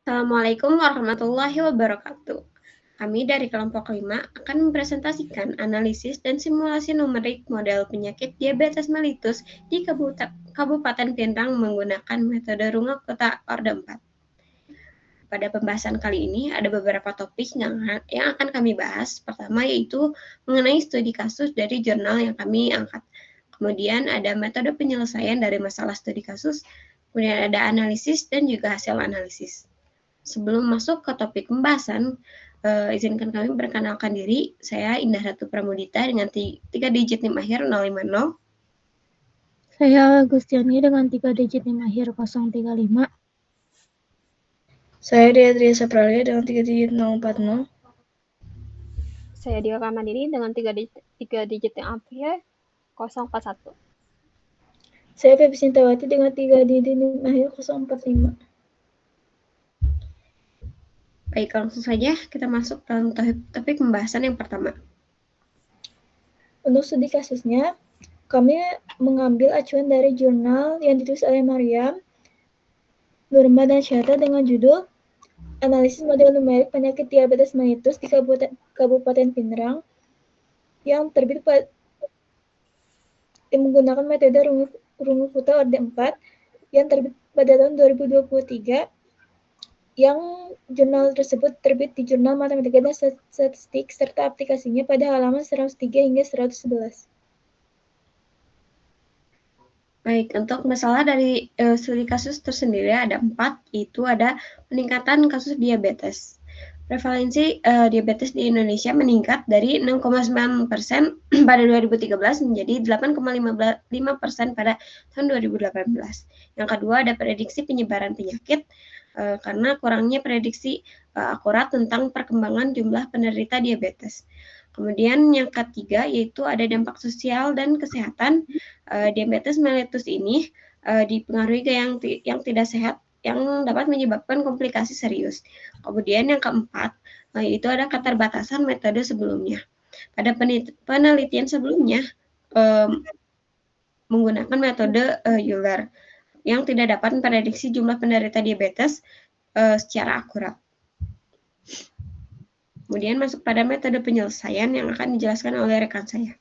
Assalamualaikum warahmatullahi wabarakatuh. Kami dari kelompok 5 akan mempresentasikan analisis dan simulasi numerik model penyakit diabetes mellitus di Kabupaten Pinrang menggunakan metode rungu kota Orde 4. Pada pembahasan kali ini ada beberapa topik yang akan kami bahas. Pertama yaitu mengenai studi kasus dari jurnal yang kami angkat. Kemudian ada metode penyelesaian dari masalah studi kasus, kemudian ada analisis dan juga hasil analisis. Sebelum masuk ke topik pembahasan, izinkan kami perkenalkan diri. Saya Indah Ratu Pramudita dengan 3 digit NIM akhir 050. Saya Agustiani dengan 3 digit NIM akhir 035. Saya Diatria Sapralia dengan 3 digit 040. Saya Dia Ramadini dengan 3 digit yang akhir 041. Saya Febi Sintawati dengan 3 digit NIM akhir 045. Baik, langsung saja kita masuk dalam topik pembahasan yang pertama. Untuk studi kasusnya, kami mengambil acuan dari jurnal yang ditulis oleh Mariam, Nurma dan Syahta dengan judul Analisis Model Numerik Penyakit Diabetes Mellitus di Kabupaten Pinrang yang terbit menggunakan metode rungu kota Orde 4 yang terbit pada tahun 2023. Yang jurnal tersebut terbit di Jurnal Matematika dan Statistik serta aplikasinya pada halaman 103 hingga 111. Baik, untuk masalah dari studi kasus tersendiri ada 4, yaitu ada peningkatan kasus diabetes. Prevalensi diabetes di Indonesia meningkat dari 6,9% pada 2013 menjadi 8,5% pada tahun 2018. Yang kedua ada prediksi penyebaran penyakit karena kurangnya prediksi akurat tentang perkembangan jumlah penderita diabetes. Kemudian yang ketiga yaitu ada dampak sosial dan kesehatan. Diabetes mellitus ini dipengaruhi ke yang tidak sehat yang dapat menyebabkan komplikasi serius. Kemudian yang keempat, yaitu ada keterbatasan metode sebelumnya. Pada penelitian sebelumnya menggunakan metode Euler yang tidak dapat memprediksi jumlah penderita diabetes secara akurat. Kemudian masuk pada metode penyelesaian yang akan dijelaskan oleh rekan saya.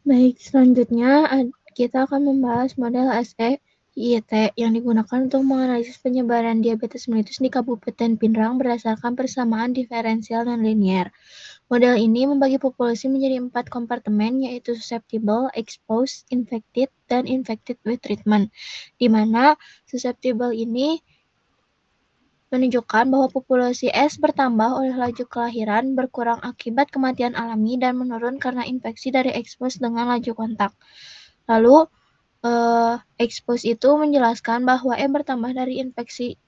Baik, selanjutnya kita akan membahas model SE-IIT yang digunakan untuk menganalisis penyebaran diabetes mellitus di Kabupaten Pinrang berdasarkan persamaan diferensial dan linier. Model ini membagi populasi menjadi 4 kompartemen, yaitu susceptible, exposed, infected, dan infected with treatment, di mana susceptible ini menunjukkan bahwa populasi S bertambah oleh laju kelahiran, berkurang akibat kematian alami, dan menurun karena infeksi dari expose dengan laju kontak. Lalu, expose itu menjelaskan bahwa M bertambah dari infeksi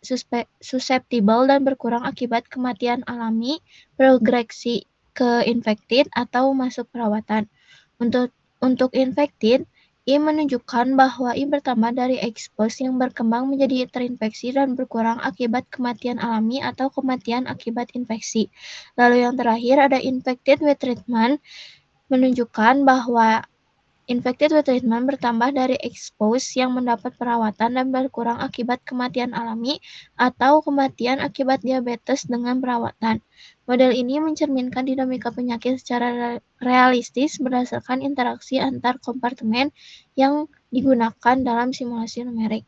susceptible dan berkurang akibat kematian alami, progresi ke infected atau masuk perawatan. Untuk infected, I menunjukkan bahwa I bertambah dari expose yang berkembang menjadi terinfeksi dan berkurang akibat kematian alami atau kematian akibat infeksi. Lalu yang terakhir ada infected with treatment, menunjukkan bahwa infected with treatment bertambah dari expose yang mendapat perawatan dan berkurang akibat kematian alami atau kematian akibat diabetes dengan perawatan. Model ini mencerminkan dinamika penyakit secara realistis berdasarkan interaksi antar kompartemen yang digunakan dalam simulasi numerik.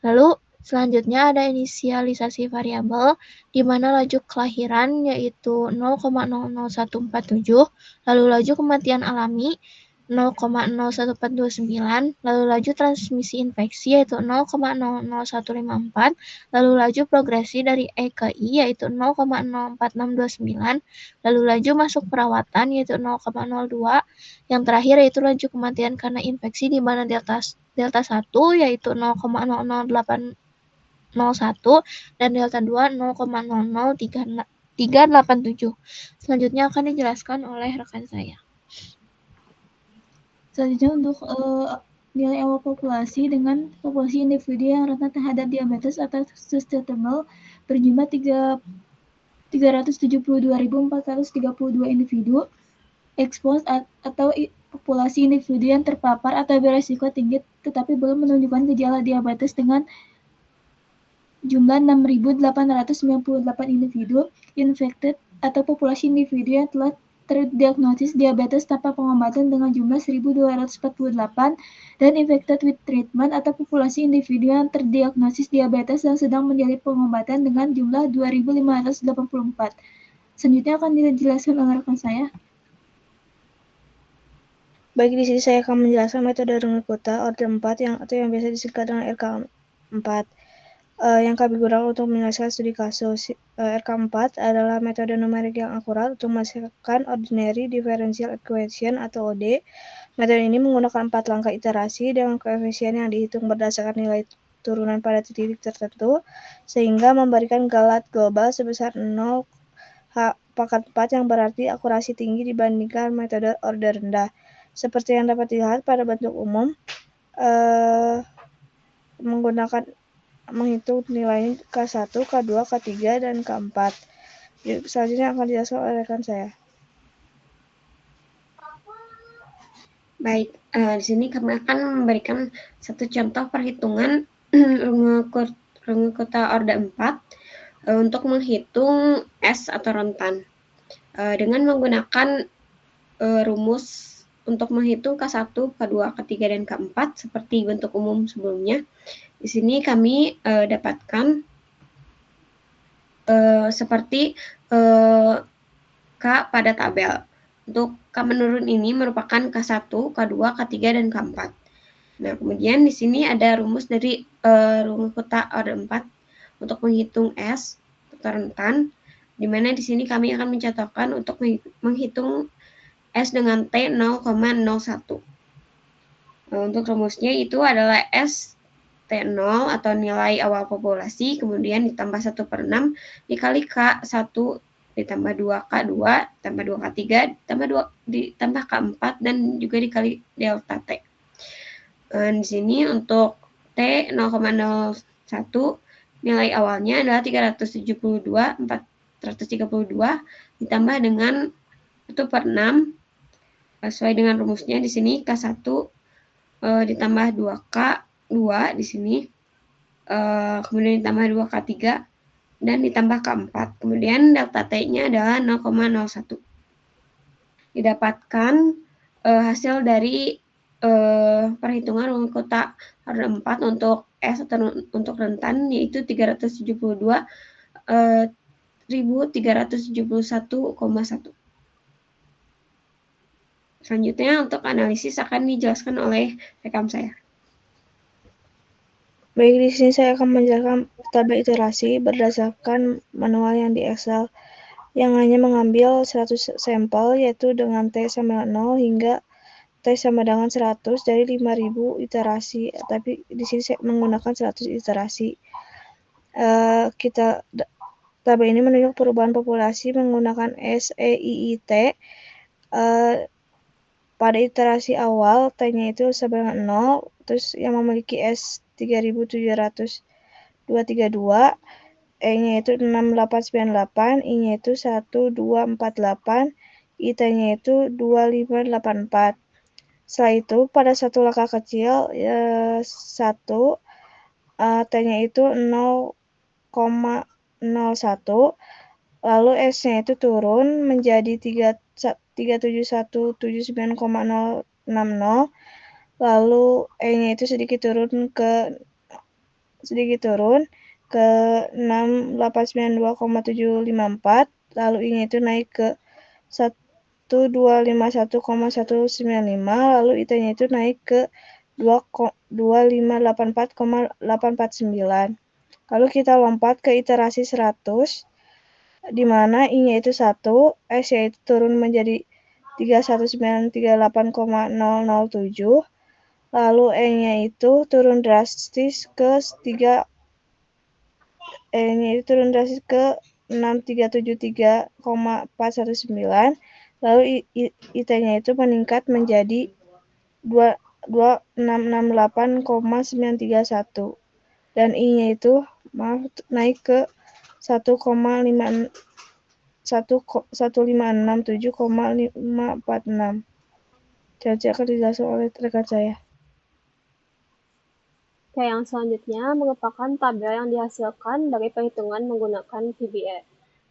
Lalu selanjutnya ada inisialisasi variabel di mana laju kelahiran yaitu 0,00147, lalu laju kematian alami 0,01429, lalu laju transmisi infeksi yaitu 0,00154, lalu laju progresi dari E ke I yaitu 0,04629, lalu laju masuk perawatan yaitu 0,02, yang terakhir yaitu laju kematian karena infeksi di mana delta 1 yaitu 0,00801 dan delta 2 0,00387. Selanjutnya akan dijelaskan oleh rekan saya. Selanjutnya untuk nilai awal populasi dengan populasi individu yang rentan terhadap diabetes atau susceptible berjumlah 372.432 individu, expose atau populasi individu yang terpapar atau beresiko tinggi tetapi belum menunjukkan gejala diabetes dengan jumlah 6.898 individu infected atau populasi individu yang telah terdiagnosis diabetes tanpa pengobatan dengan jumlah 1.248 dan infected with treatment atau populasi individu yang terdiagnosis diabetes dan sedang menjalani pengobatan dengan jumlah 2.584. Selanjutnya akan dijelaskan oleh rekan saya. Baik, di sini saya akan menjelaskan metode Runge-Kutta Orde 4 yang biasa disingkat dengan RK4. Yang kami gunakan untuk menyelesaikan studi kasus. RK4 adalah metode numerik yang akurat untuk menghasilkan ordinary differential equation atau OD. Metode ini menggunakan 4 langkah iterasi dengan koefisien yang dihitung berdasarkan nilai turunan pada titik tertentu, sehingga memberikan galat global sebesar 0/4 yang berarti akurasi tinggi dibandingkan metode order rendah. Seperti yang dapat dilihat pada bentuk umum, menghitung nilai K1, K2, K3, dan K4. Selanjutnya akan dijelaskan oleh rekan saya. Baik, di sini kami akan memberikan satu contoh perhitungan Runge-Kutta Orde 4 untuk menghitung S atau rentan. Dengan menggunakan rumus untuk menghitung K1, K2, K3, dan K4 seperti bentuk umum sebelumnya. Di sini kami dapatkan seperti K pada tabel. Untuk K menurun ini merupakan K1, K2, K3, dan K4. Nah, kemudian di sini ada rumus dari Runge-Kutta Orde 4 untuk menghitung S atau rentan, di mana di sini kami akan mencontohkan untuk menghitung S dengan T 0,01. Untuk rumusnya itu adalah S T0 atau nilai awal populasi, kemudian ditambah 1/6 dikali K1 ditambah 2K2 ditambah 2K3 ditambah K4 dan juga dikali delta T. Di sini untuk T 0,01 nilai awalnya adalah 332 ditambah dengan 1/6 sesuai dengan rumusnya di sini K1 ditambah 2K2 di sini, kemudian ditambah 2K3 dan ditambah K4. Kemudian delta T-nya adalah 0,01. Didapatkan hasil dari perhitungan Runge-Kutta Orde 4 untuk S atau untuk rentan yaitu 372.371,1. Selanjutnya untuk analisis akan dijelaskan oleh rekan saya. Baik, di sini saya akan menjelaskan tabel iterasi berdasarkan manual yang di Excel yang hanya mengambil 100 sampel yaitu dengan T sama 0 hingga T sama dengan 100 dari 5.000 iterasi, tapi di sini saya menggunakan 100 iterasi. Tabel ini menunjuk perubahan populasi menggunakan SEIIT. Pada iterasi awal, T-nya itu sama dengan 0, terus yang memiliki S 3.732, E-nya itu 6898, I-nya itu 1248, I-T-nya itu 2584. Setelah itu, pada satu langkah kecil, 1, T-nya itu 0,01, lalu S-nya itu turun menjadi 37179,060, lalu E-nya itu sedikit turun ke 6.892,754, lalu I-nya itu naik ke 1251,195, lalu I-T-nya itu naik ke 2584,849. Lalu kita lompat ke iterasi 100, di mana I-nya itu 1, S-nya itu turun menjadi 31938,007, lalu E-nya itu turun drastis ke 6373,419, lalu I-T-nya itu meningkat menjadi 2668,931 dan I-nya itu naik ke 1.567,546. Jadi akan dijelaskan oleh rekan saya. Oke, yang selanjutnya merupakan tabel yang dihasilkan dari perhitungan menggunakan VBA.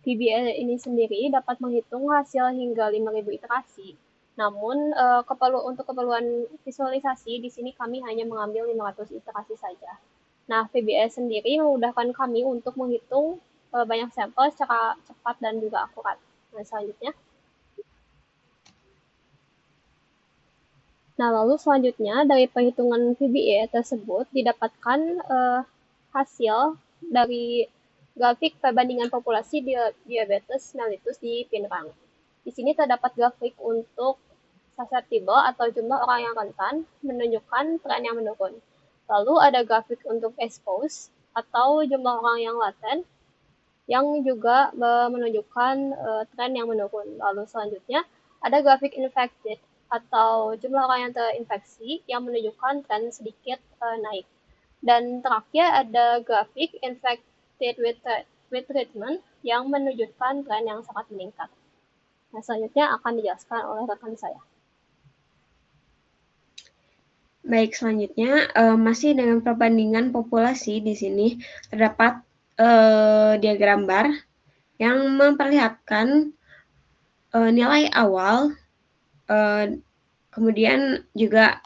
VBA ini sendiri dapat menghitung hasil hingga 5.000 iterasi. Namun, untuk keperluan visualisasi, di sini kami hanya mengambil 500 iterasi saja. Nah, VBA sendiri memudahkan kami untuk menghitung banyak sampel secara cepat dan juga akurat. Nah, selanjutnya. Nah, lalu selanjutnya dari perhitungan VBA tersebut didapatkan hasil dari grafik perbandingan populasi diabetes mellitus di Pinrang. Di sini terdapat grafik untuk susceptible atau jumlah orang yang rentan menunjukkan tren yang menurun. Lalu ada grafik untuk expose atau jumlah orang yang laten yang juga menunjukkan tren yang menurun. Lalu selanjutnya ada grafik infected atau jumlah orang yang terinfeksi yang menunjukkan tren sedikit naik. Dan terakhir ada grafik infected with treatment yang menunjukkan tren yang sangat meningkat. Nah, selanjutnya akan dijelaskan oleh rekan saya. Baik, selanjutnya masih dengan perbandingan populasi di sini terdapat diagram bar yang memperlihatkan nilai awal, kemudian juga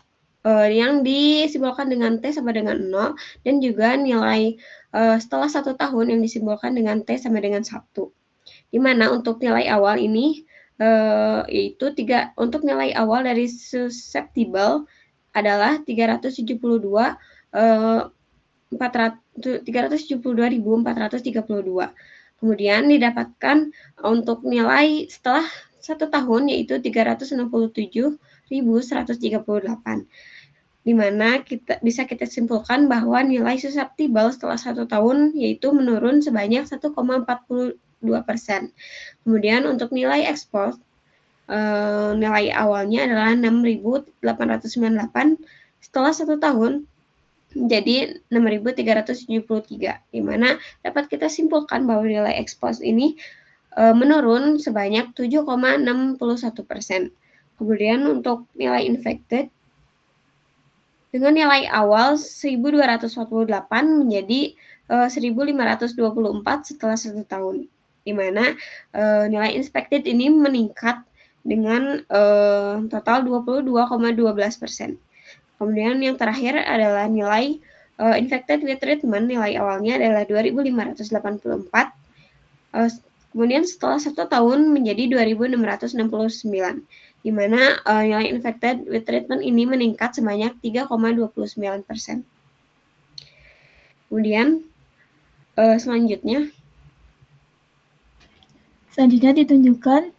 yang disimbolkan dengan T sama dengan 0, dan juga nilai setelah 1 tahun yang disimbolkan dengan T sama dengan 1. Di mana untuk nilai awal ini yaitu untuk nilai awal dari susceptible adalah 372.432. Kemudian didapatkan untuk nilai setelah 1 tahun yaitu 367.138. Di mana bisa kita simpulkan bahwa nilai susceptible setelah 1 tahun yaitu menurun sebanyak 1,42%. Kemudian untuk nilai expose nilai awalnya adalah 6.898, setelah 1 tahun menjadi 6.373, di mana dapat kita simpulkan bahwa nilai expose ini menurun sebanyak 7,61%. Kemudian untuk nilai infected dengan nilai awal 1.248 menjadi 1.524 setelah 1 tahun, di mana nilai infected ini meningkat dengan total 22,12%. Kemudian yang terakhir adalah nilai infected with treatment, nilai awalnya adalah 2.584, kemudian setelah 1 tahun menjadi 2.669, di mana nilai infected with treatment ini meningkat sebanyak 3,29%. Kemudian selanjutnya ditunjukkan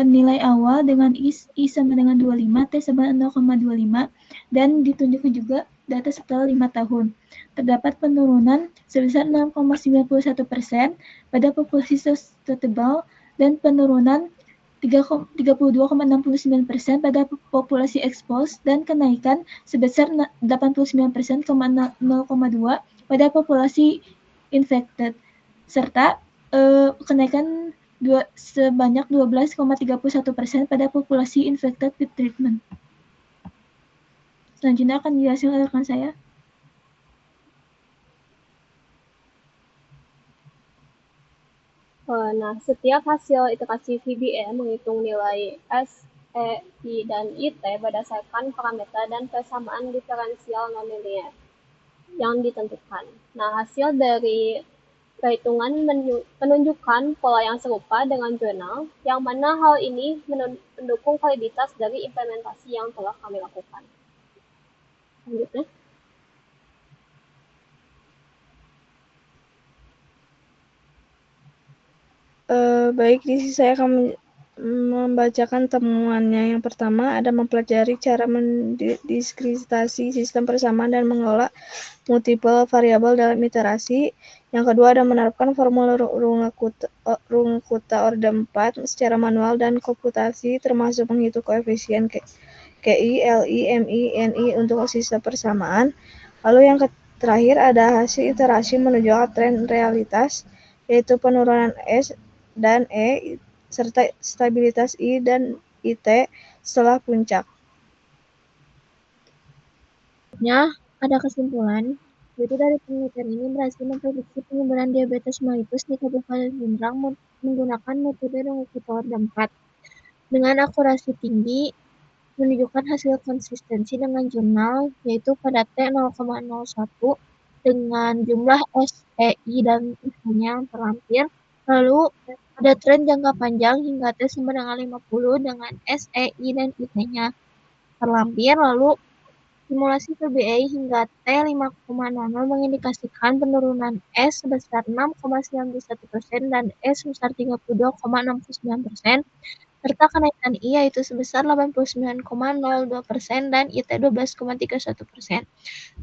nilai awal dengan I sama dengan 25, T sama dengan 0,25, dan ditunjukkan juga data setelah 5 tahun. Terdapat penurunan sebesar 6,91% pada populasi susceptible dan penurunan 32,69% pada populasi expose dan kenaikan sebesar 89,02% pada populasi infected, serta kenaikan sebanyak 12,31% pada populasi infected with treatment. Selanjutnya akan dijelaskan oleh rekan saya. Nah, setiap hasil iterasi VBA menghitung nilai S, E, I, dan IT berdasarkan parameter dan persamaan diferensial nonlinear yang ditentukan. Nah, hasil dari perhitungan menunjukkan pola yang serupa dengan jurnal, yang mana hal ini mendukung validitas dari implementasi yang telah kami lakukan. Selanjutnya. Baik, di sini saya akan membacakan temuannya. Yang pertama ada mempelajari cara mendiskretasi sistem persamaan dan mengelola multiple variabel dalam iterasi. Yang kedua ada menerapkan formula Runge-Kutta orde 4 secara manual dan komputasi, termasuk menghitung koefisien KI, LI, MI, NI untuk sistem persamaan. Lalu yang terakhir ada hasil iterasi menunjukkan tren realitas, yaitu penurunan S dan E serta stabilitas I dan IT setelah puncak. Selanjutnya, ada kesimpulan, yaitu dari penelitian ini berhasil memprediksi penyebaran diabetes mellitus di Kabupaten Pindrang menggunakan metode Runge-Kutta Orde 4 dengan akurasi tinggi, menunjukkan hasil konsistensi dengan jurnal, yaitu pada T0,01 dengan jumlah SEI dan IP-nya yang terlampir. Lalu ada tren jangka panjang hingga T sama dengan 50 dengan SEI dan IP-nya terlampir. Lalu simulasi PBA hingga T5,00 mengindikasikan penurunan S sebesar 6,91% dan S sebesar 32,69%, serta kenaikan I yaitu sebesar 89,02% dan IT 12,31%.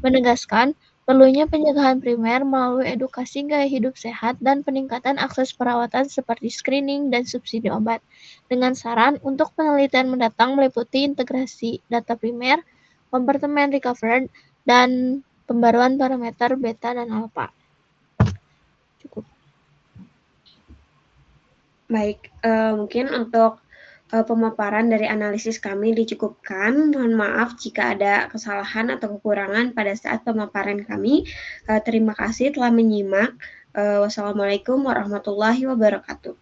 Menegaskan perlunya pencegahan primer melalui edukasi gaya hidup sehat dan peningkatan akses perawatan seperti screening dan subsidi obat. Dengan saran untuk penelitian mendatang meliputi integrasi data primer, kompartemen recovered, dan pembaruan parameter beta dan alpha. Cukup. Baik, mungkin untuk pemaparan dari analisis kami dicukupkan. Mohon maaf jika ada kesalahan atau kekurangan pada saat pemaparan kami. Terima kasih telah menyimak. Wassalamualaikum warahmatullahi wabarakatuh.